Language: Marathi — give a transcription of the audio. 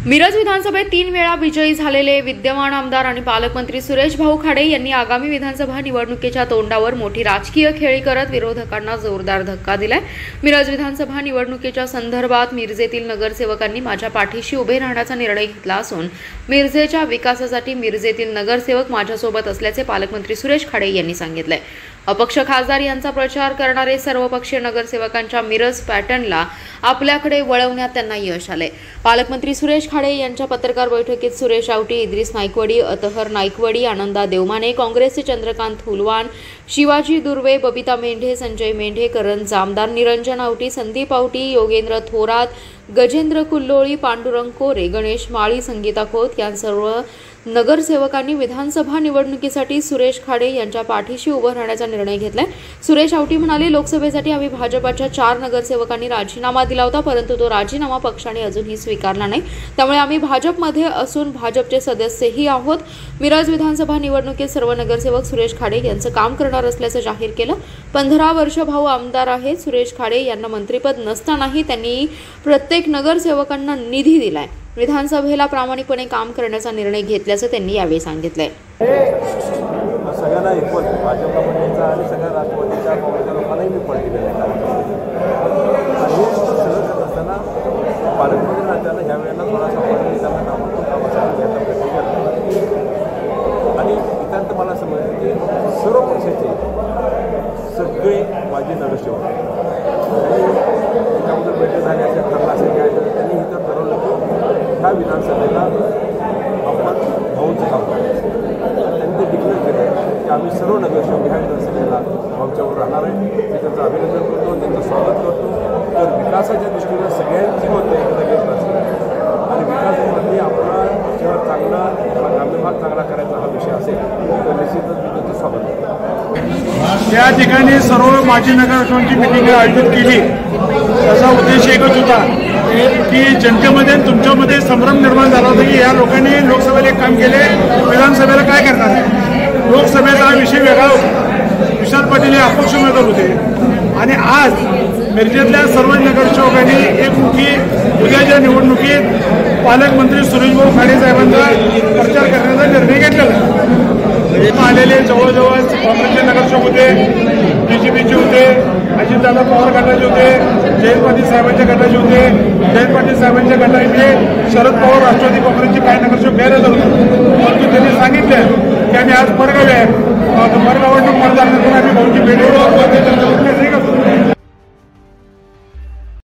मिरज विधानसभेत 3 वेळा विजयी झालेले विद्यमान आमदार आणि पालकमंत्री सुरेश भाऊ खाडे यांनी आगामी विधानसभा निवडणुकीच्या तोंडावर मोठी राजकीय खेळी करत विरोधकांना जोरदार धक्का दिलाय। मिरज विधानसभा निवडणुकीच्या संदर्भात मिरजेतील नगरसेवकांनी माझ्या पाठीशी उभे राहण्याचा निर्णय घेतला असून मिरजेच्या विकासासाठी मिरजेतील नगरसेवक माझ्यासोबत असल्याचे पालकमंत्री सुरेश खाडे यांनी सांगितले। अपक्ष खासदार यांचा प्रचार करणारे सर्वपक्षीय नगरसेवकांच्या मिरज पॅटर्नला आपल्याकडे वळवण्यात त्यांना यश आले। पालकमंत्री सुरेश खाडे यांच्या पत्रकार बैठकीत सुरेश आवटी, इद्रिस नाईकवडी, अतहर नाईकवडी, आनंदा देवमाने, काँग्रेसचे चंद्रकांत हुलवान, शिवाजी दुर्वे, बबिता मेंढे, संजय मेंढे, करण जामदार, निरंजन आवटी, संदीप आवटी, योगेंद्र थोरात, गजेंद्र कुल्लोळी, पांडुरंग कोरे, गणेश माळी, संगीता खोत या सर्व नगरसेवकांनी विधानसभा निवडणुकीसाठी सुरेश खाडे यांच्या पाठीशी उभं राहण्याचा निर्णय घेतलाय। सुरेश आवटी म्हणाले, लोकसभेसाठी आम्ही भाजपच्या 4 नगरसेवकांनी राजीनामा दिला होता, परंतु तो राजीनामा पक्षाने अजूनही स्वीकारला नाही, त्यामुळे आम्ही भाजपमध्ये असून भाजपचे सदस्यही आहोत। मिरज विधानसभा निवडणुकीत सर्व नगरसेवक सुरेश खाडे यांचं काम करणार असल्याचं जाहीर केलं। 15 वर्ष भाऊ आमदार आहेत। सुरेश खाडे यांना मंत्रिपद नसतानाही त्यांनी प्रत्येक नगरसेवकांना निधी दिलाय। विधानसभेला प्रामाणिकपणे काम करण्याचा निर्णय घेतल्याचं त्यांनी यावेळी सांगितलंय। सगळ्यांना एकवट भाजपला म्हणण्याचा आणि सगळ्या राष्ट्रवादीच्या काँग्रेसच्या लोकांनाही मी पळ दिलेलं आहे। हे सगळं करत असताना पालकमंत्री नात्यानं ह्या वेळेला थोडासा पडली त्यांना नामांकन कामासाठी घ्यायचा प्रयत्न केला आणि इथं मला समजलं की सर्व पक्षाचे सगळे माझे नगरसेवक त्याच्याबद्दल बैठक झाली असेल, ठरलं असेल काय त्यांनी इथं ठरवलं की ह्या विधानसभेला आपण भाऊचं काम करायचं। त्यांनी ते डिक्लेअर केलं की आम्ही सर्व नगरसेवक ह्या विधानसभेला भाऊच्यावर राहणार आहे। मी त्यांचं अभिनंदन करतो, त्यांचं स्वागत करतो। तर विकासाच्या दृष्टीनं सगळ्यांची मतं एकत्र घेत असतील आणि विकासामध्ये आपला शहर चांगला, ग्रामीण भाग चांगला करायचा हा विषय असेल तर निश्चितच मी त्यांचं स्वागत करतो। त्या ठिकाणी सर्व माजी नगरसेवकांची मिटिंग आयोजित केली। त्याचा उद्देश एकच होता की जनतेमध्ये तुमच्यामध्ये संभ्रम निर्माण झाला होता की या लोकांनी लोकसभेला एक काम केले, विधानसभेला काय करणार। लोकसभेचा विषय वेगळा होता, विशाल पाटील हे अपक्ष उमेदवार होते आणि आज मिरजेतल्या सर्व नगरसेवकांनी एकमुखी उद्याच्या निवडणुकीत पालकमंत्री सुरेश भाऊ खाडे साहेबांचा प्रचार करण्याचा निर्णय घेतलेला। आलेले जवळजवळ काँग्रेसचे नगरसेवक होते, बीजेपीचे होते, अजितदादा पवार गटाचे होते, जयंत पाटील साहेबांच्या गटाचे होते। जयंत पाटील साहेबांच्या गटाचे शरद पवार राष्ट्रवादी काँग्रेसचे काही नगरसेवक गैरहजर होते, परंतु त्यांनी सांगितलं की आम्ही आज परगावी आहे, परगावातून मतदान आम्ही भाऊची भेट